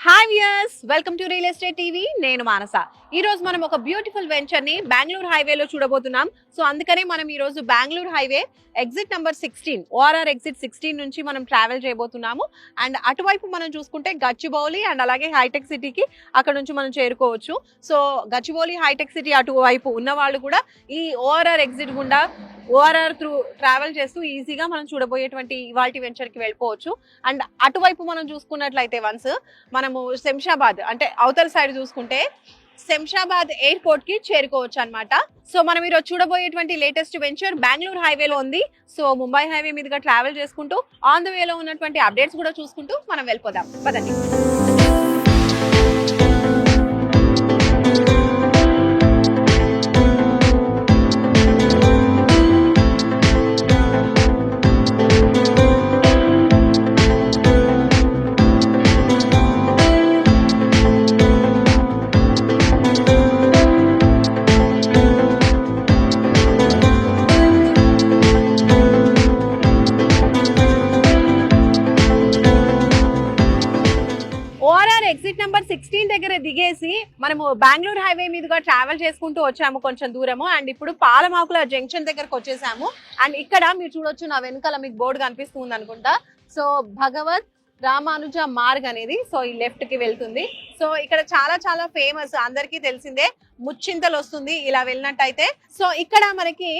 Hi viewers, welcome to real estate TV. నేను మానస. ఈ రోజు మనం ఒక బ్యూటిఫుల్ వెంచర్ ని బెంగళూరు హైవేలో చూడబోతున్నాం. సో అందుకనే మనం ఈ రోజు Bengaluru highway exit number 16 ORR exit 16 నుంచి మనం ట్రావెల్ చేయబోతున్నాము. అండ్ అటువైపు మనం చూసుకుంటే గచ్చిబౌలి అండ్ అలాగే హైటెక్ సిటీకి అక్కడ నుంచి మనం చేరుకోవచ్చు. సో గచ్చిబౌలి హైటెక్ సిటీ అటువైపు ఉన్న వాళ్ళు కూడా ఈ ఓఆర్ఆర్ ఎగ్జిట్ గుండా ఓఆర్ఆర్ త్రూ ట్రావెల్ చేస్తూ ఈజీగా మనం చూడబోయేటువంటి ఇవాల్టి వెంచర్కి వెళ్ళిపోవచ్చు. అండ్ అటువైపు మనం చూసుకున్నట్లయితే వన్స్ మనము శంషాబాద్ అంటే అవతల సైడ్ చూసుకుంటే శంషాబాద్ ఎయిర్పోర్ట్ కి చేరుకోవచ్చు అన్నమాట. సో మనం ఈరోజు చూడబోయేటువంటి లేటెస్ట్ వెంచర్ బెంగళూరు హైవేలో ఉంది. సో ముంబై హైవే మీదుగా ట్రావెల్ చేసుకుంటూ ఆన్ ద వేలో ఉన్నటువంటి అప్డేట్స్ కూడా చూసుకుంటూ మనం వెళ్ళిపోదాం. పదండి. ఎగ్జిట్ నెంబర్ 16 దగ్గర దిగేసి మనము బెంగళూరు హైవే మీదుగా ట్రావెల్ చేసుకుంటూ వచ్చాము కొంచెం దూరము. అండ్ ఇప్పుడు పాలమాకుల జంక్షన్ దగ్గరకు వచ్చేసాము. అండ్ ఇక్కడ మీరు చూడొచ్చు, నా వెనకాల మీకు బోర్డు కనిపిస్తుంది అనుకుంటా. సో భగవత్ రామానుజ మార్గ్ అనేది సో ఈ లెఫ్ట్ కి వెళ్తుంది. సో ఇక్కడ చాలా చాలా ఫేమస్, అందరికీ తెలిసిందే, ముచ్చింతలు వస్తుంది ఇలా వెళ్ళినట్టయితే. సో ఇక్కడ మనకి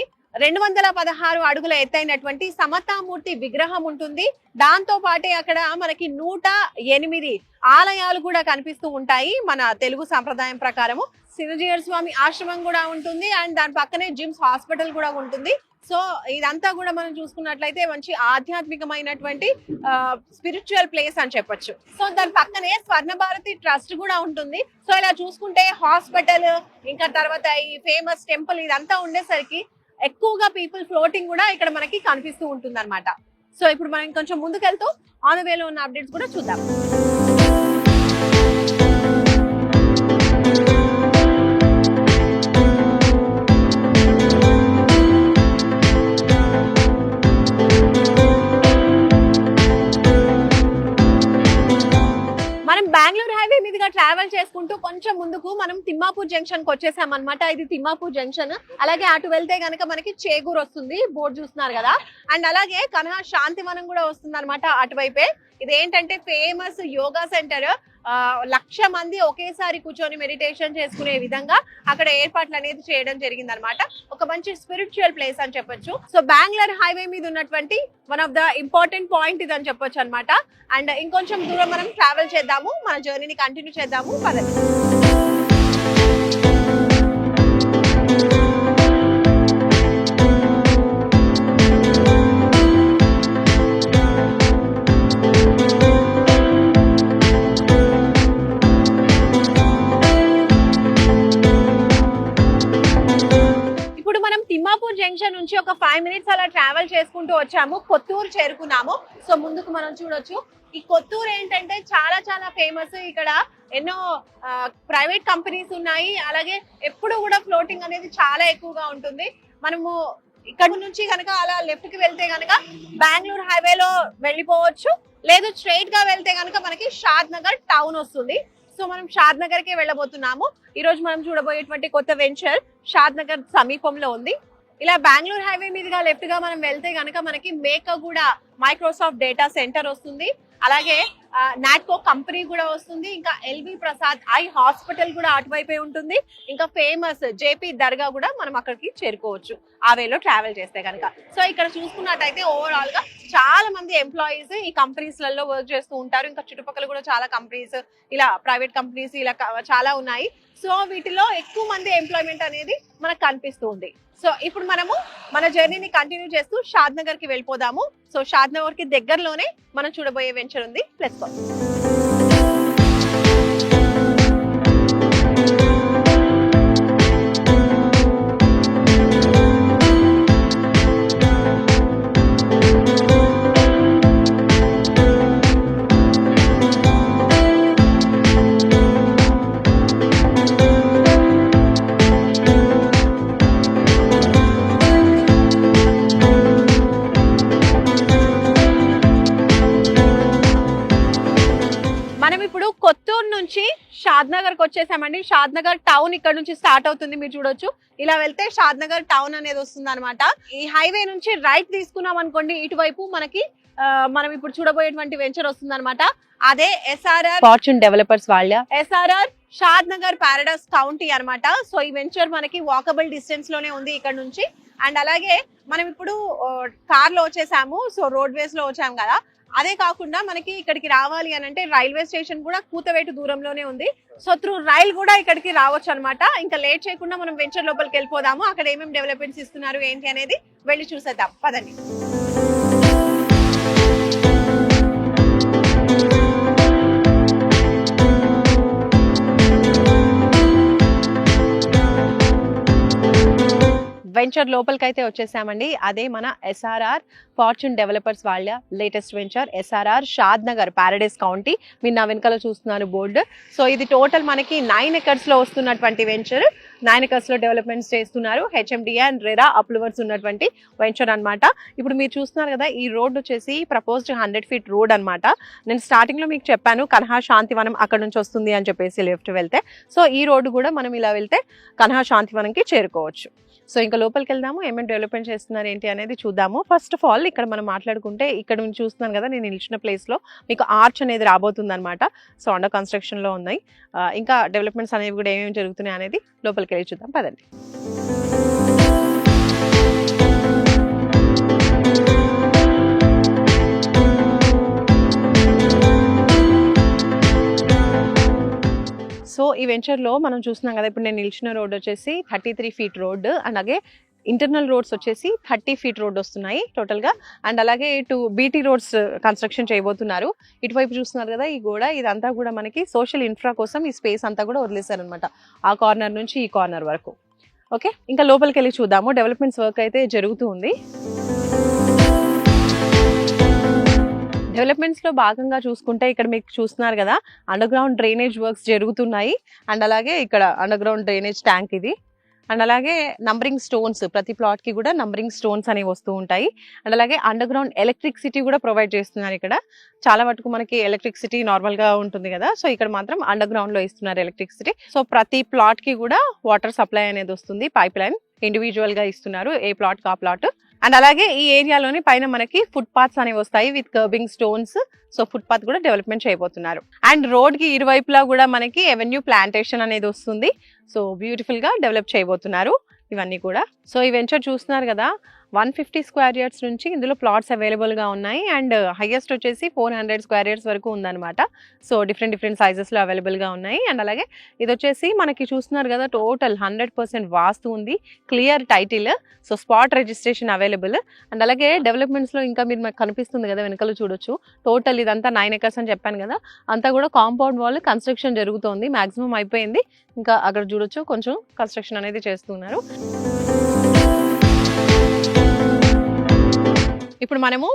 216 అడుగుల ఎత్తైనటువంటి సమతామూర్తి విగ్రహం ఉంటుంది. దాంతో పాటే అక్కడ మనకి 108 ఆలయాలు కూడా కనిపిస్తూ ఉంటాయి మన తెలుగు సంప్రదాయం ప్రకారము. శివజీయర్ స్వామి ఆశ్రమం కూడా ఉంటుంది. అండ్ దాని పక్కనే జిమ్స్ హాస్పిటల్ కూడా ఉంటుంది. సో ఇదంతా కూడా మనం చూసుకున్నట్లయితే మంచి ఆధ్యాత్మికమైనటువంటి స్పిరిచువల్ ప్లేస్ అని చెప్పొచ్చు. సో దాని పక్కనే స్వర్ణ భారతి ట్రస్ట్ కూడా ఉంటుంది. సో ఇలా చూసుకుంటే హాస్పిటల్, ఇంకా తర్వాత ఈ ఫేమస్ టెంపుల్ ఇదంతా ఉండేసరికి ఎక్కువగా పీపుల్ ఫ్లోటింగ్ కూడా ఇక్కడ మనకి కనిపిస్తూ ఉంటుంది అనమాట. సో ఇప్పుడు మనం కొంచెం ముందుకెళ్తూ ఆన్ ద వేలో ఉన్న అప్డేట్స్ కూడా చూద్దాం. మనం బెంగళూరు హైవే మీదుగా ట్రావెల్ చేసుకుంటూ కొంచెం ముందుకు మనం తిమ్మాపూర్ జంక్షన్ కి వచ్చేసాం అనమాట. ఇది తిమ్మాపూర్ జంక్షన్. అలాగే అటు వెళ్తే గనక మనకి చేగూరు వస్తుంది, బోర్డు చూస్తున్నారు కదా. అండ్ అలాగే కన్హా శాంతివనం కూడా వస్తుంది అనమాట అటువైపే. ఇది ఏంటంటే ఫేమస్ యోగా సెంటర్. 1,00,000 మంది ఒకేసారి కూర్చొని మెడిటేషన్ చేసుకునే విధంగా అక్కడ ఏర్పాట్లు అనేది చేయడం జరిగింది అనమాట. ఒక మంచి స్పిరిచువల్ ప్లేస్ అని చెప్పొచ్చు. సో బెంగళూరు హైవే మీద ఉన్నటువంటి one of the important point ఇది అని చెప్పొచ్చు అనమాట. అండ్ ఇంకొంచెం దూరం మనం ట్రావెల్ చేద్దాము, మన జర్నీని కంటిన్యూ చేద్దాము. పదండి. తిమ్మాపూర్ జంక్షన్ నుంచి ఒక 5 minutes అలా ట్రావెల్ చేసుకుంటూ వచ్చాము, కొత్తూరు చేరుకున్నాము. సో ముందుకు మనం చూడొచ్చు, ఈ కొత్తూరు ఏంటంటే చాలా చాలా ఫేమస్. ఇక్కడ ఎన్నో ప్రైవేట్ కంపెనీస్ ఉన్నాయి. అలాగే ఎప్పుడు కూడా ఫ్లోటింగ్ అనేది చాలా ఎక్కువగా ఉంటుంది. మనము ఇక్కడ నుంచి కనుక అలా లెఫ్ట్ కి వెళ్తే కనుక బెంగళూరు హైవేలో వెళ్ళిపోవచ్చు. లేదు స్ట్రైట్ గా వెళ్తే కనుక మనకి షాద్ నగర్ టౌన్ వస్తుంది. సో మనం షాద్ నగర్ కే వెళ్ళబోతున్నాము. ఈ రోజు మనం చూడబోయేటువంటి కొత్త వెంచర్ షాద్ నగర్ సమీపంలో ఉంది. ఇలా బెంగళూరు హైవే మీదుగా లెఫ్ట్ గా మనం వెళ్తే గనక మనకి మేకగూడ మైక్రోసాఫ్ట్ డేటా సెంటర్ వస్తుంది. అలాగే నాట్కో కంపెనీ కూడా వస్తుంది. ఇంకా ఎల్వి ప్రసాద్ ఐ హాస్పిటల్ కూడా అటువైపే ఉంటుంది. ఇంకా ఫేమస్ జేపీ దర్గా కూడా మనం అక్కడికి చేరుకోవచ్చు ఆ వేలో ట్రావెల్ చేస్తే కనుక. సో ఇక్కడ చూసుకున్నట్టయితే ఓవరాల్ గా చాలా మంది ఎంప్లాయీస్ ఈ కంపెనీస్ లలో వర్క్ చేస్తూ ఉంటారు. ఇంకా చుట్టుపక్కల కూడా చాలా కంపెనీస్, ఇలా ప్రైవేట్ కంపెనీస్ ఇలా చాలా ఉన్నాయి. సో వీటిలో ఎక్కువ మంది ఎంప్లాయ్మెంట్ అనేది మనకు కనిపిస్తూ ఉంది. సో ఇప్పుడు మనము మన జర్నీని కంటిన్యూ చేస్తూ షాద్ నగర్ కి వెళ్ళిపోదాము. సో షాద్ నగర్ కి దగ్గరలోనే మనం చూడబోయే వెంచర్ ఉంది. ప్లస్ నుంచి షాద్ నగర్ కి వచ్చేసామండి. షాద్ నగర్ టౌన్ ఇక్కడ నుంచి స్టార్ట్ అవుతుంది, మీరు చూడొచ్చు. ఇలా వెళ్తే షాద్ నగర్ టౌన్ అనేది వస్తుంది అనమాట. ఈ హైవే నుంచి రైట్ తీసుకున్నాం అనుకోండి, ఇటువైపు మనకి మనం ఇప్పుడు చూడబోయేటువంటి వెంచర్ వస్తుంది అనమాట. అదే ఎస్ఆర్ఆర్ ఫార్చ్యూన్ డెవలపర్స్ వాళ్ళ ఎస్ఆర్ఆర్ షాద్ నగర్ పారడైస్ కౌంటీ అనమాట. సో ఈ వెంచర్ మనకి వాకబుల్ డిస్టెన్స్ లోనే ఉంది ఇక్కడ నుంచి. అండ్ అలాగే మనం ఇప్పుడు కార్ లో వచ్చేసాము, సో రోడ్ వేస్ లో వచ్చాము కదా. అదే కాకుండా మనకి ఇక్కడికి రావాలి అని అంటే రైల్వే స్టేషన్ కూడా కూతవేటు దూరంలోనే ఉంది. సో త్రూ రైల్ కూడా ఇక్కడికి రావచ్చు అనమాట. ఇంకా లేట్ చేయకుండా మనం వెంచర్ లోపలికి వెళ్ళిపోదాము. అక్కడ ఏమేమి డెవలప్మెంట్స్ ఇస్తున్నారు ఏంటి అనేది వెళ్ళి చూసేద్దాం, పదండి. వెంచర్ లోపలికి అయితే వచ్చేసామండి. అదే మన ఎస్ఆర్ఆర్ ఫార్చ్యూన్ డెవలపర్స్ వాళ్ళ లేటెస్ట్ వెంచర్ ఎస్ఆర్ఆర్ షాద్ నగర్ పారడైస్ కౌంటీ. మీరు నా వెనకాల చూస్తున్నారు బోర్డు. సో ఇది టోటల్ మనకి 9 acres లో వస్తున్నటువంటి వెంచర్. 9 acres లో డెవలప్మెంట్స్ చేస్తున్నారు. హెచ్ఎండిఏ అండ్ రెరా అప్రూవర్స్ ఉన్నటువంటి వెంచర్ అనమాట. ఇప్పుడు మీరు చూస్తున్నారు కదా, ఈ రోడ్ వచ్చేసి ప్రపోజ్డ్ 100 feet రోడ్ అనమాట. నేను స్టార్టింగ్ లో మీకు చెప్పాను కన్హా శాంతివనం అక్కడ నుంచి వస్తుంది అని చెప్పేసి లెఫ్ట్ వెళ్తే. సో ఈ రోడ్డు కూడా మనం ఇలా వెళ్తే కన్హా శాంతివనంకి చేరుకోవచ్చు. సో ఇంకా లోపలికి వెళ్దాము, ఏమేమి డెవలప్మెంట్ చేస్తున్నారు ఏంటి అనేది చూద్దాము. ఫస్ట్ ఆఫ్ ఆల్ ఇక్కడ మనం మాట్లాడుకుంటే ఇక్కడ నుంచి చూస్తున్నాను కదా, నేను నిలిచిన ప్లేస్ లో మీకు ఆర్చ్ అనేది రాబోతుంది అనమాట. సో అండర్ కన్స్ట్రక్షన్ లో ఉన్నాయి. ఇంకా డెవలప్మెంట్స్ అనేవి కూడా ఏమేమి జరుగుతున్నాయి అనేది లోపలికి వెళ్ళి చూద్దాం, పదండి. సో ఈ వెంచర్లో మనం చూస్తున్నాం కదా, ఇప్పుడు నేను నిలిచిన రోడ్ వచ్చేసి 33 feet రోడ్. అలాగే ఇంటర్నల్ రోడ్స్ వచ్చేసి 30 feet రోడ్ వస్తున్నాయి టోటల్గా. అండ్ అలాగే ఇటు బీటీ రోడ్స్ కన్స్ట్రక్షన్ చేయబోతున్నారు. ఇటువైపు చూస్తున్నారు కదా ఈ గోడ, ఇదంతా కూడా మనకి సోషల్ ఇన్ఫ్రా కోసం ఈ స్పేస్ అంతా కూడా వదిలేశారనమాట, ఆ కార్నర్ నుంచి ఈ కార్నర్ వరకు. ఓకే, ఇంకా లోపలికి వెళ్ళి చూద్దాము. డెవలప్మెంట్స్ వర్క్ అయితే జరుగుతూ ఉంది. డెవలప్మెంట్స్ లో భాగంగా చూసుకుంటే ఇక్కడ మీకు చూస్తున్నారు కదా, అండర్ గ్రౌండ్ డ్రైనేజ్ వర్క్స్ జరుగుతున్నాయి. అండ్ అలాగే ఇక్కడ అండర్ గ్రౌండ్ డ్రైనేజ్ ట్యాంక్ ఇది. అండ్ అలాగే నంబరింగ్ స్టోన్స్, ప్రతి ప్లాట్ కి కూడా నంబరింగ్ స్టోన్స్ అనేవి వస్తూ ఉంటాయి. అండ్ అలాగే అండర్ గ్రౌండ్ ఎలక్ట్రిసిటీ కూడా ప్రొవైడ్ చేస్తున్నారు. ఇక్కడ చాలా మటుకు మనకి ఎలక్ట్రిసిటీ నార్మల్ గా ఉంటుంది కదా, సో ఇక్కడ మాత్రం అండర్ గ్రౌండ్ లో ఇస్తున్నారు ఎలక్ట్రిసిటీ. సో ప్రతి ప్లాట్ కి కూడా వాటర్ సప్లై అనేది వస్తుంది, పైప్ లైన్ ఇండివిజువల్ గా ఇస్తున్నారు, ఏ ప్లాట్ కా ప్లాట్. అండ్ అలాగే ఈ ఏరియాలోని పైన మనకి ఫుట్ పాత్స్ అనేవి వస్తాయి with kerbing stones. So foot path కూడా డెవలప్మెంట్ చేయబోతున్నారు. అండ్ రోడ్ కి ఇరువైపులా కూడా మనకి ఎవెన్యూ ప్లాంటేషన్ అనేది వస్తుంది. సో బ్యూటిఫుల్ గా డెవలప్ చేయబోతున్నారు ఇవన్నీ కూడా. సో ఈ వెంచర్ చూస్తున్నారు కదా, 150 square yards నుంచి ఇందులో ప్లాట్స్ అవైలబుల్ గా ఉన్నాయి. అండ్ హైయెస్ట్ వచ్చేసి 400 square yards వరకు ఉందన్నమాట. సో డిఫరెంట్ సైజెస్ లో అవైలబుల్ గా ఉన్నాయి. అండ్ అలాగే ఇది వచ్చేసి మనకి చూస్తున్నారు కదా, టోటల్ 100% వాస్తు ఉంది, clear title, so spot registration available. And అలాగే డెవలప్మెంట్స్ లో ఇంకా మీరు మాకు కనిపిస్తుంది కదా వెనకాల చూడొచ్చు, టోటల్ ఇదంతా 9 acres అని చెప్పాను కదా, అంతా కూడా కాంపౌండ్ వాల్ కన్స్ట్రక్షన్ జరుగుతోంది, మాక్సిమం అయిపోయింది. ఇంకా అక్కడ చూడొచ్చు కొంచెం కన్స్ట్రక్షన్ అనేది చేస్తున్నారు. ఇప్పుడు మనము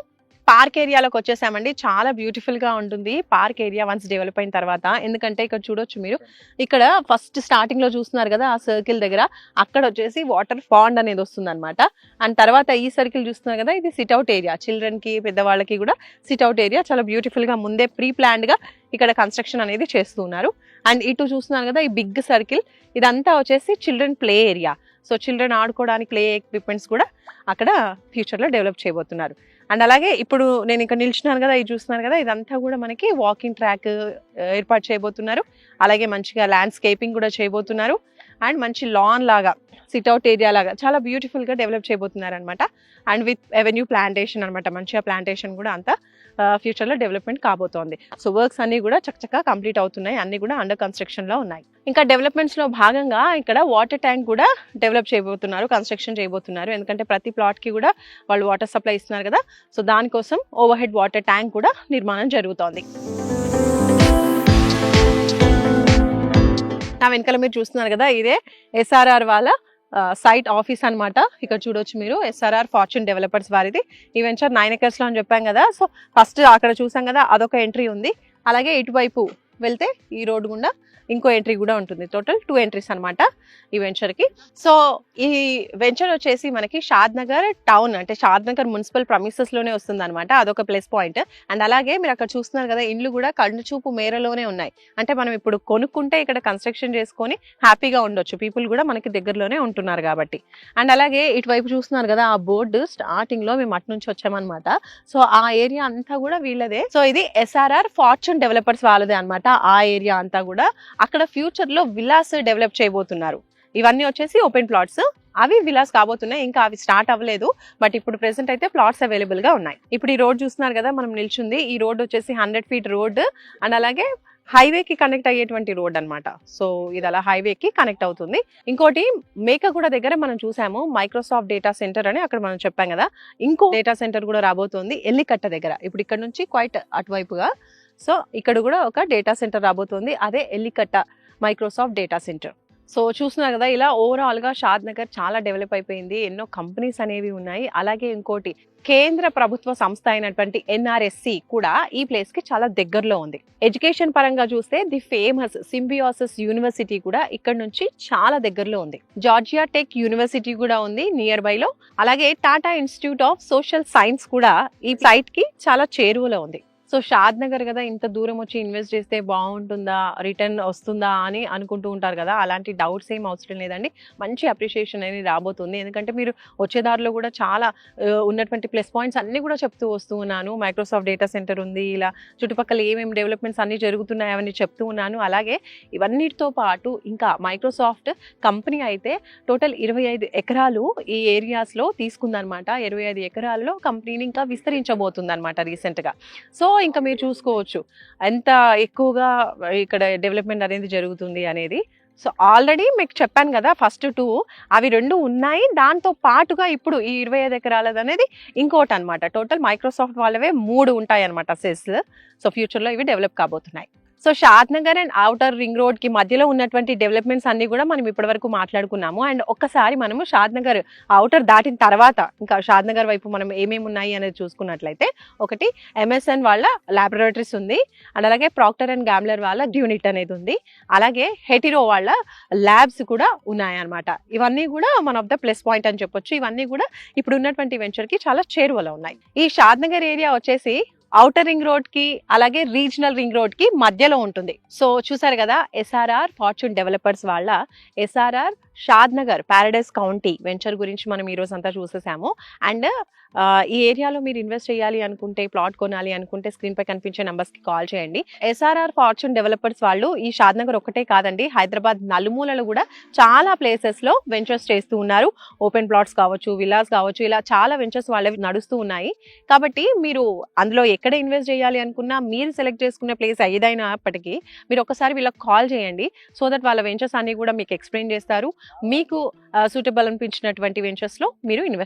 పార్క్ ఏరియాలోకి వచ్చేసామండి. చాలా బ్యూటిఫుల్ గా ఉంటుంది పార్క్ ఏరియా వన్స్ డెవలప్ అయిన తర్వాత. ఎందుకంటే ఇక్కడ చూడొచ్చు మీరు, ఇక్కడ ఫస్ట్ స్టార్టింగ్ లో చూస్తున్నారు కదా ఆ సర్కిల్ దగ్గర, అక్కడ వచ్చేసి వాటర్ పాండ్ అనేది వస్తుంది అనమాట. అండ్ తర్వాత ఈ సర్కిల్ చూస్తున్నారు కదా, ఇది సిట్అవుట్ ఏరియా, చిల్డ్రన్ కి పెద్దవాళ్ళకి కూడా సిట్అవుట్ ఏరియా. చాలా బ్యూటిఫుల్ గా ముందే ప్రీ ప్లాన్డ్ గా ఇక్కడ కన్స్ట్రక్షన్ అనేది చేస్తున్నారు. అండ్ ఇటు చూస్తున్నారు కదా ఈ బిగ్ సర్కిల్, ఇదంతా వచ్చేసి children play area. So children ఆడుకోవడానికి ప్లే ఎక్విప్మెంట్స్ కూడా అక్కడ ఫ్యూచర్ లో డెవలప్ చేయబోతున్నారు. అండ్ అలాగే ఇప్పుడు నేను ఇక్కడ నిల్చున్నాను కదా, ఇది చూస్తున్నారు కదా, ఇదంతా కూడా మనకి వాకింగ్ ట్రాక్ ఏర్పాటు చేయబోతున్నారు. అలాగే మంచిగా ల్యాండ్స్కేపింగ్ కూడా చేయబోతున్నారు. అండ్ మంచి లాన్ లాగా, సిట్అవుట్ ఏరియా లాగా చాలా బ్యూటిఫుల్ గా డెవలప్ చేయబోతున్నారు అనమాట. అండ్ విత్ ఎవెన్యూ ప్లాంటేషన్ అనమాట, మంచిగా ప్లాంటేషన్ కూడా అంతా ఫ్యూచర్ లో డెవలప్మెంట్ కాబోతోంది. సో వర్క్స్ అన్ని కూడా చక్కగా కంప్లీట్ అవుతున్నాయి, అన్ని కూడా అండర్ కన్స్ట్రక్షన్ లో ఉన్నాయి. ఇంకా డెవలప్మెంట్స్ లో భాగంగా ఇక్కడ వాటర్ ట్యాంక్ కూడా డెవలప్ చేయబోతున్నారు, కన్స్ట్రక్షన్ చేయబోతున్నారు. ఎందుకంటే ప్రతి ప్లాట్ కి కూడా వాళ్ళు వాటర్ సప్లై ఇస్తున్నారు కదా, సో దానికోసం ఓవర్ హెడ్ వాటర్ ట్యాంక్ కూడా నిర్మాణం జరుగుతోంది. నా వెనకాల మీరు చూస్తున్నారు కదా, ఇదే ఎస్ఆర్ఆర్ వాళ్ళ సైట్ ఆఫీస్ అనమాట. ఇక్కడ చూడొచ్చు మీరు, ఎస్ఆర్ఆర్ ఫార్చ్యూన్ డెవలపర్స్ వారిది. ఈ వెంచర్ 9 acres లో అని చెప్పాం కదా. సో ఫస్ట్ అక్కడ చూసాం కదా, అదొక ఎంట్రీ ఉంది. అలాగే ఇటువైపు వెళ్తే ఈ రోడ్డు గుండా ఇంకో ఎంట్రీ కూడా ఉంటుంది. టోటల్ 2 ఎంట్రీస్ అనమాట ఈ వెంచర్కి. సో ఈ వెంచర్ వచ్చేసి మనకి షాద్ నగర్ టౌన్ అంటే షాద్ నగర్ మున్సిపల్ ప్రమిసెస్లోనే వస్తుంది అనమాట. అదొక ప్లస్ పాయింట్. అండ్ అలాగే మీరు అక్కడ చూస్తున్నారు కదా, ఇండ్లు కూడా కళ్ళు చూపు మేరలోనే ఉన్నాయి. అంటే మనం ఇప్పుడు కొనుక్కుంటే ఇక్కడ కన్స్ట్రక్షన్ చేసుకొని హ్యాపీగా ఉండొచ్చు. పీపుల్ కూడా మనకి దగ్గరలోనే ఉంటున్నారు కాబట్టి. అండ్ అలాగే ఇటువైపు చూస్తున్నారు కదా, ఆ బోర్డు స్టార్టింగ్ లో మేము అటు నుంచి వచ్చామన్నమాట. సో ఆ ఏరియా అంతా కూడా వీళ్ళదే. సో ఇది SRR ఫార్చ్యూన్ డెవలపర్స్ వాళ్ళదే అనమాట. ఆ ఏరియా అంతా కూడా అక్కడ ఫ్యూచర్ లో విల్లాస్ డెవలప్ చేయబోతున్నారు. ఇవన్నీ వచ్చేసి ఓపెన్ ప్లాట్స్, అవి విలాస్ కాబోతున్నాయి. ఇంకా అవి స్టార్ట్ అవ్వలేదు, బట్ ఇప్పుడు ప్రెసెంట్ అయితే ప్లాట్స్ అవైలబుల్ గా ఉన్నాయి. ఇప్పుడు ఈ రోడ్ చూస్తున్నారు కదా మనం నిల్చుంది, ఈ రోడ్ వచ్చేసి 100 ఫీట్ రోడ్ అండ్ అలాగే హైవేకి కనెక్ట్ అయ్యేటువంటి రోడ్ అన్నమాట. సో ఇది అలా హైవేకి కనెక్ట్ అవుతుంది. ఇంకోటి మేకగూడ దగ్గర మనం చూసాము మైక్రోసాఫ్ట్ డేటా సెంటర్ అని, అక్కడ మనం చెప్పాం కదా, ఇంకో డేటా సెంటర్ కూడా రాబోతుంది ఎల్లికట్ట దగ్గర. ఇప్పుడు ఇక్కడ నుంచి క్వైట్ అటువైపుగా, సో ఇక్కడ కూడా ఒక డేటా సెంటర్ రాబోతుంది, అదే ఎల్లికట్ట మైక్రోసాఫ్ట్ డేటా సెంటర్. సో చూస్తున్నారు కదా, ఇలా ఓవరాల్ గా షాద్ నగర్ చాలా డెవలప్ అయిపోయింది. ఎన్నో కంపెనీస్ అనేవి ఉన్నాయి. అలాగే ఇంకోటి కేంద్ర ప్రభుత్వ సంస్థ అయినటువంటి NRSC కూడా ఈ ప్లేస్ కి చాలా దగ్గరలో ఉంది. ఎడ్యుకేషన్ పరంగా చూస్తే ది ఫేమస్ సింబియోసిస్ యూనివర్సిటీ కూడా ఇక్కడ నుంచి చాలా దగ్గరలో ఉంది. జార్జియా టెక్ యూనివర్సిటీ కూడా ఉంది నియర్ బై లో. అలాగే Tata institute of social science కూడా ఈ సైట్ కి చాలా చేరువలో ఉంది. సో షాద్ నగర్ కదా, ఇంత దూరం వచ్చి ఇన్వెస్ట్ చేస్తే బాగుంటుందా, రిటర్న్ వస్తుందా అని అనుకుంటూ ఉంటారు కదా, అలాంటి డౌట్స్ ఏం అవసరం లేదండి. మంచి అప్రిషియేషన్ అనేది రాబోతుంది. ఎందుకంటే మీరు వచ్చేదారిలో కూడా చాలా ఉన్నటువంటి ప్లస్ పాయింట్స్ అన్ని కూడా చెప్తూ వస్తూ ఉన్నాను. మైక్రోసాఫ్ట్ డేటా సెంటర్ ఉంది, ఇలా చుట్టుపక్కల ఏమేమి డెవలప్మెంట్స్ అన్ని జరుగుతున్నాయి అవన్నీ చెప్తూ ఉన్నాను. అలాగే ఇవన్నిటితో పాటు ఇంకా మైక్రోసాఫ్ట్ కంపెనీ అయితే టోటల్ 25 ఎకరాలు ఈ ఏరియాస్లో తీసుకుందనమాట. 25 ఎకరాల్లో కంపెనీని ఇంకా విస్తరించబోతుంది అనమాట రీసెంట్గా. సో ఇంకా మీరు చూసుకోవచ్చు ఎంత ఎక్కువగా ఇక్కడ డెవలప్మెంట్ అనేది జరుగుతుంది అనేది. సో ఆల్రెడీ మీకు చెప్పాను కదా, ఫస్ట్ 2 అవి 2 ఉన్నాయి. దాంతో పాటుగా ఇప్పుడు ఈ 25 ఎకరాలది అనేది ఇంకోటి అనమాట. టోటల్ మైక్రోసాఫ్ట్ వాళ్ళవే 3 ఉంటాయి అనమాట సెస్. సో ఫ్యూచర్లో ఇవి డెవలప్ కాబోతున్నాయి. So Shad Nagar and outer ring road కి మధ్యలో ఉన్నటువంటి డెవలప్మెంట్స్ అన్ని కూడా మనం ఇప్పటివరకు మాట్లాడుకున్నాము. అండ్ ఒక్కసారి మనము షాద్ నగర్ ఔటర్ దాటిన తర్వాత ఇంకా షాద్ నగర్ వైపు మనం ఏమేమి ఉన్నాయి అనేది చూసుకున్నట్లయితే, ఒకటి MSN వాళ్ళ ల్యాబొరేటరీస్ ఉంది, అండ్ అలాగే ప్రాక్టర్ అండ్ గ్యాంబ్లర్ వాళ్ళ యూనిట్ అనేది ఉంది, అలాగే హెటిరో వాళ్ళ ల్యాబ్స్ కూడా ఉన్నాయన్నమాట. ఇవన్నీ కూడా one of the plus point అని చెప్పొచ్చు. ఇవన్నీ కూడా ఇప్పుడు ఉన్నటువంటి వెంచర్ కి చాలా చేరువలో ఉన్నాయి. ఈ షాద్ నగర్ ఏరియా వచ్చేసి ఔటర్ రింగ్ రోడ్ కి అలాగే రీజనల్ రింగ్ రోడ్ కి మధ్యలో ఉంటుంది. సో చూసారు కదా, SRR ఫార్చ్యూన్ డెవలపర్స్ వాళ్ళ SRR షాద్ నగర్ పారడైస్ కౌంటీ వెంచర్ గురించి మనం ఈ రోజు అంతా చూసేసాము. అండ్ ఈ ఏరియాలో మీరు ఇన్వెస్ట్ చేయాలి అనుకుంటే, ప్లాట్ కొనాలి అనుకుంటే స్క్రీన్ పై కనిపించే నంబర్స్ కి కాల్ చేయండి. SRR ఫార్చ్యూన్ డెవలపర్స్ వాళ్ళు ఈ షాద్ నగర్ ఒకటే కాదండి, హైదరాబాద్ నలుమూలలు కూడా చాలా ప్లేసెస్ లో వెంచర్స్ చేస్తూ ఉన్నారు. ఓపెన్ ప్లాట్స్ కావచ్చు, విల్లాస్ కావచ్చు, ఇలా చాలా వెంచర్స్ వాళ్ళవి నడుస్తూ ఉన్నాయి. కాబట్టి మీరు అందులో ఎక్కడ ఇన్వెస్ట్ చేయాలి అనుకున్నా, మీరు సెలెక్ట్ చేసుకునే ప్లేస్ ఏదైనప్పటికీ మీరు ఒకసారి వీళ్ళకి కాల్ చేయండి. సో దట్ వాళ్ళ వెంచర్స్ అన్ని కూడా మీకు ఎక్స్ప్లెయిన్ చేస్తారు. మీకు సూటబుల్ అనిపించినటువంటి వెంచర్స్ లో మీరు ఇన్వెస్ట్